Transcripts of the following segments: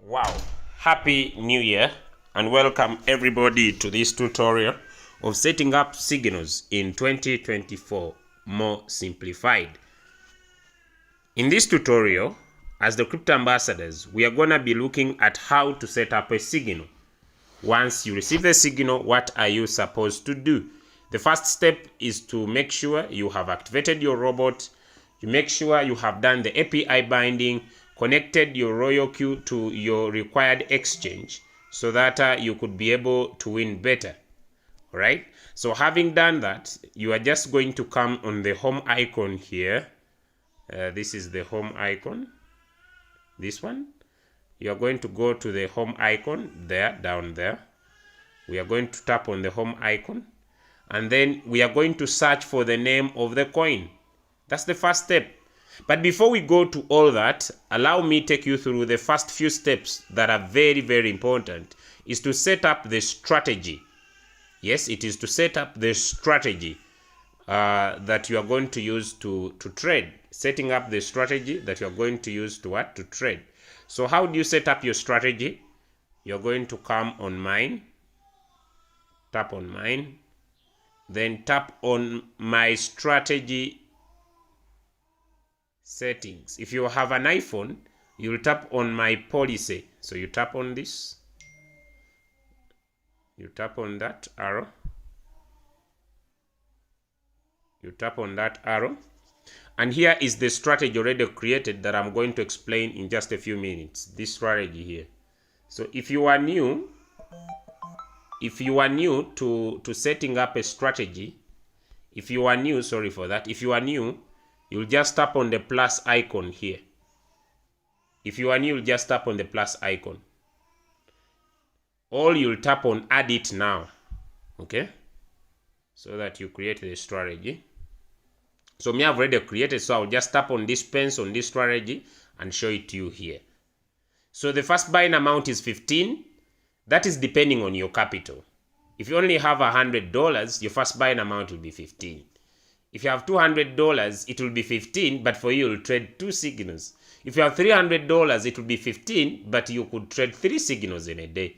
Wow, happy new year and welcome everybody to this tutorial of setting up signals in 2024 more simplified. In this tutorial, as the crypto ambassadors, we are going to be looking at how to set up a signal. Once you receive the signal, what are you supposed to do? The first step is to make sure you have activated your robot. You make sure you have done the API binding, connected your Royal queue to your required exchange so that you could be able to win better. All right. So having done that, you are just going to come on the home icon here. This is the home icon. This one. You are going to go to the home icon there, down there. We are going to tap on the home icon. And then we are going to search for the name of the coin. That's the first step. But before we go to all that, allow me take you through the first few steps that are very, very important. Is to set up the strategy. Yes, it is to set up the strategy that you are going to use to trade. Setting up the strategy that you are going to use to what? To trade. So how do you set up your strategy? You're going to come on mine. Tap on mine. Then tap on my strategy settings. If you have an iPhone, you'll tap on my policy. So you tap on this. You tap on that arrow. You tap on that arrow. And here is the strategy already created that I'm going to explain in just a few minutes. This strategy here. So if you are new to setting up a strategy, if you are new, you'll just tap on the plus icon here. If you are new, you'll just tap on the plus icon. Or you'll tap on add it now. Okay? So that you create the strategy. So me, I've already created, so I'll just tap on this pencil on this strategy and show it to you here. So the first buying amount is 15. That is depending on your capital. If you only have $100, your first buying amount will be 15. If you have $200, it will be 15, but for you, you'll trade 2 signals. If you have $300, it will be 15, but you could trade 3 signals in a day.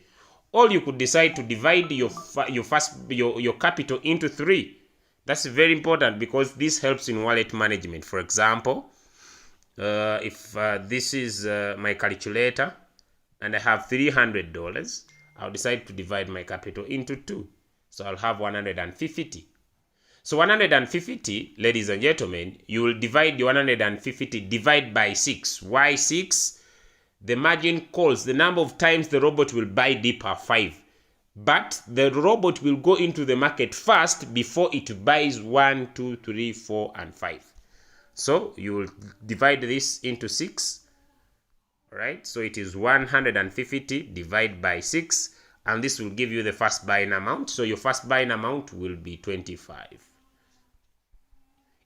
Or you could decide to divide your capital into 3. That's very important because this helps in wallet management. For example, if this is my calculator and I have $300, I'll decide to divide my capital into 2. So I'll have 150. So 150, ladies and gentlemen, you will divide the 150 divide by 6. Why 6? The margin calls, the number of times the robot will buy dip are 5. But the robot will go into the market first before it buys 1, 2, 3, 4, and 5. So you will divide this into 6. Right? So it is 150 divided by 6. And this will give you the first buying amount. So your first buying amount will be 25.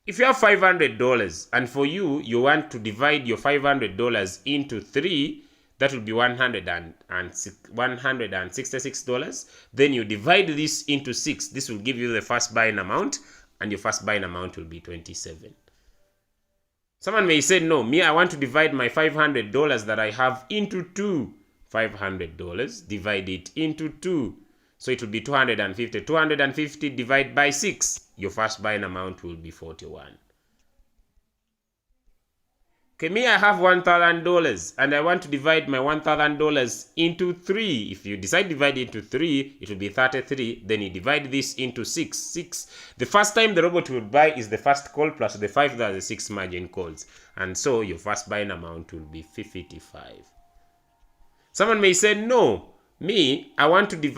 If you have $500 and for you want to divide your $500 into 3, that will be $166. Then you divide this into 6. This will give you the first buying amount, and your first buying amount will be 27. Someone may say, no, me, I want to divide my $500 that I have into 2. $500, divide it into 2. So it will be 250. 250 divided by 6. Your first buying amount will be 41. Okay, me, I have $1,000 and I want to divide my $1,000 into 3. If you decide to divide it into 3, it will be 33. Then you divide this into 6. The first time the robot will buy is the first call plus the 5 that are the 6 margin calls. And so your first buying amount will be 55. Someone may say, no, me, I want to use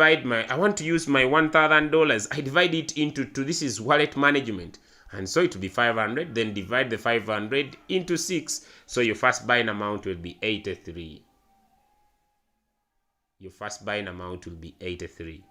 my $1,000. I divide it into 2. This is wallet management. And so it will be 500. Then divide the 500 into 6. So your first buying amount will be 83. Your first buying amount will be 83.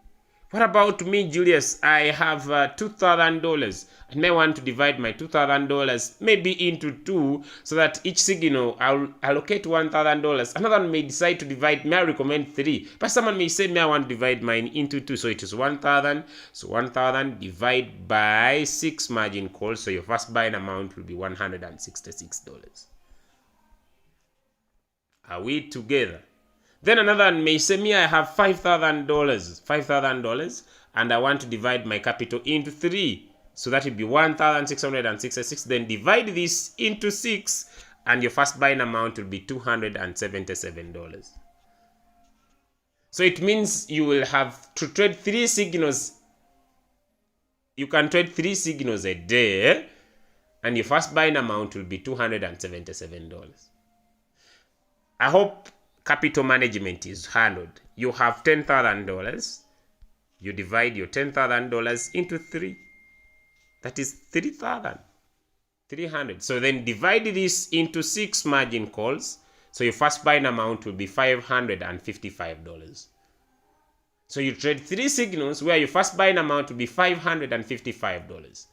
What about me, Julius? I have $2,000. And I want to divide my $2,000 maybe into 2 so that each signal I'll allocate $1,000. Another one may decide to divide, may I recommend 3. But someone may say, I want to divide mine into 2. So it is 1,000. So 1,000 divided by 6 margin calls. So your first buying amount will be $166. Are we together? Then another one may say, me, I have $5,000, and I want to divide my capital into 3. So that would be 1,666. Then divide this into 6, and your first buying amount will be $277. So it means you will have to trade 3 signals. You can trade 3 signals a day, and your first buying amount will be $277. I hope capital management is handled. You have $10,000. You divide your $10,000 into 3. That is 3,300. So then divide this into 6 margin calls. So your first buying amount will be $555. So you trade 3 signals where your first buying amount will be $555.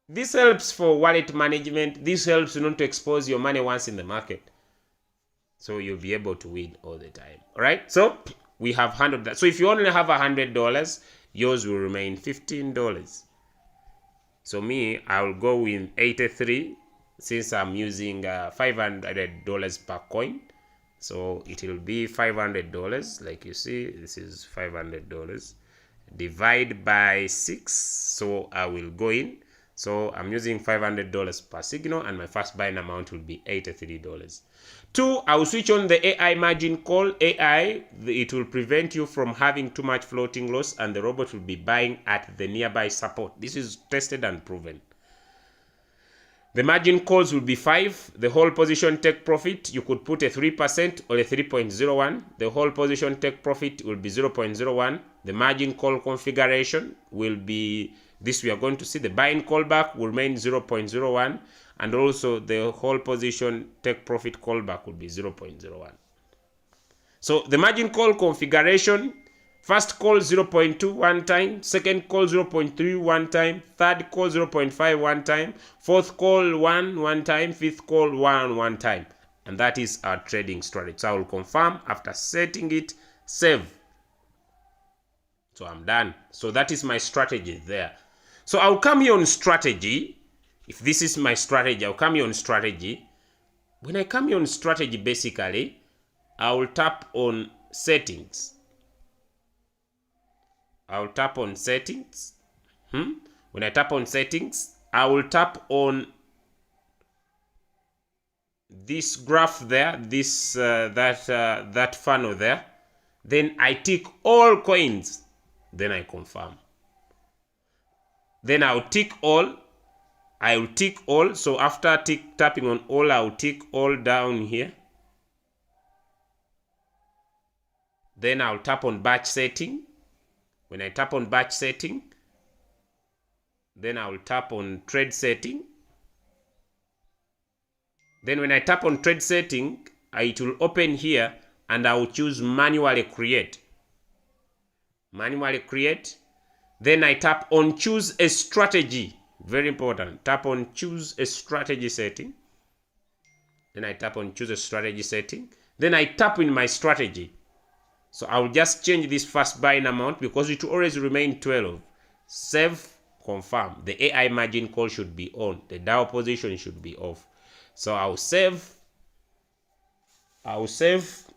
This helps for wallet management. This helps not to expose your money once in the market. So you'll be able to win all the time. All right. So we have handled that. So if you only have $100, yours will remain $15. So me, I will go with 83 since I'm using $500 per coin. So it will be $500. Like you see, this is $500. Divide by 6. So I will go in. So I'm using $500 per signal, and my first buying amount will be $83. 2, I will switch on the AI margin call. AI, it will prevent you from having too much floating loss, and the robot will be buying at the nearby support. This is tested and proven. The margin calls will be 5. The whole position take profit, you could put a 3% or a 3.01. The whole position take profit will be 0.01. The margin call configuration will be this. We are going to see the buying callback will remain 0.01, and also the whole position take profit callback will be 0.01. So the margin call configuration: first call 0.2 one time, second call 0.3 one time, third call 0.5 one time, fourth call 1 time, fifth call 1 time. And that is our trading strategy. So I will confirm after setting it, save. So I'm done. So that is my strategy there. So I'll come here on strategy. If this is my strategy, I'll come here on strategy. When I come here on strategy, basically, I will tap on settings. I'll tap on settings. When I tap on settings, I will tap on this graph there, this that funnel there. Then I tick all coins. Then I confirm. Then I'll tick all. I will tick all. So after tapping on all, I'll tick all down here. Then I'll tap on batch setting. When I tap on batch setting, then I will tap on trade setting. Then when I tap on trade setting, it will open here, and I will choose manually create. Manually create. Then I tap on choose a strategy. Very important. Tap on choose a strategy setting. Then I tap on choose a strategy setting. Then I tap in my strategy. So I will just change this first buying amount because it will always remain 12. Save, confirm. The AI margin call should be on. The DAO position should be off. So I'll save. I'll save.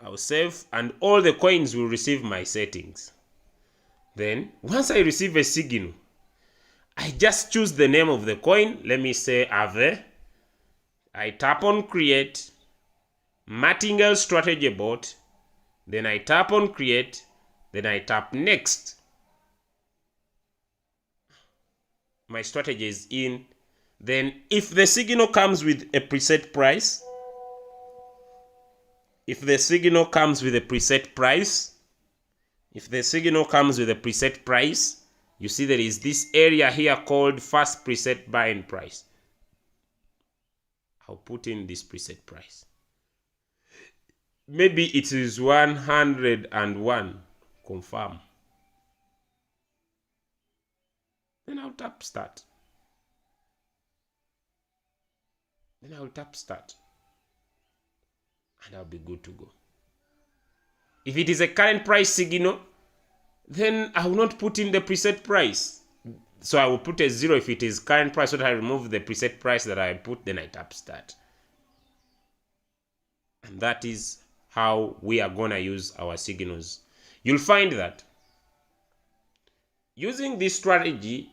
I'll save, and all the coins will receive my settings. Then, once I receive a signal, I just choose the name of the coin. Let me say Ave. I tap on create, Martingale strategy bot. Then I tap on create. Then I tap next. My strategy is in. Then if the signal comes with a preset price, you see there is this area here called first preset buying price. I'll put in this preset price. Maybe it is 101. Confirm. Then I'll tap start. And I'll be good to go. If it is a current price signal, then I will not put in the preset price. So I will put a 0 if it is current price. So that I remove the preset price that I put, then I tap start. And that is how we are gonna use our signals. You'll find that using this strategy,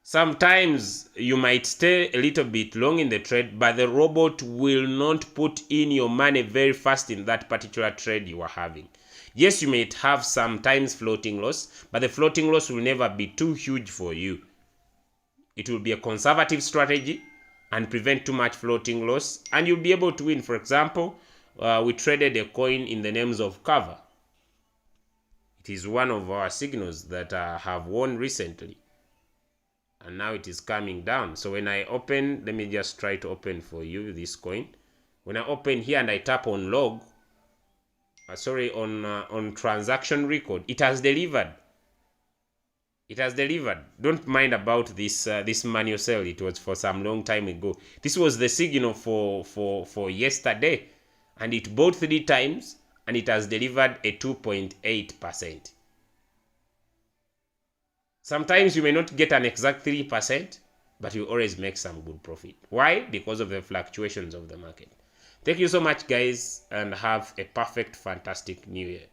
sometimes you might stay a little bit long in the trade, but the robot will not put in your money very fast in that particular trade you are having. Yes, you may have sometimes floating loss, but the floating loss will never be too huge for you. It will be a conservative strategy and prevent too much floating loss, and you'll be able to win. For example, we traded a coin in the names of cover. It is one of our signals that have won recently, and now it is coming down. So when I open, let me just try to open for you this coin. When I open here and I tap on log, on transaction record, it has delivered. It has delivered. Don't mind about this this manual sell. It was for some long time ago. This was the signal for yesterday, and it bought 3 times and it has delivered a 2.8%. Sometimes you may not get an exact 3%, but you always make some good profit. Why? Because of the fluctuations of the market. Thank you so much, guys, and have a perfect, fantastic new year.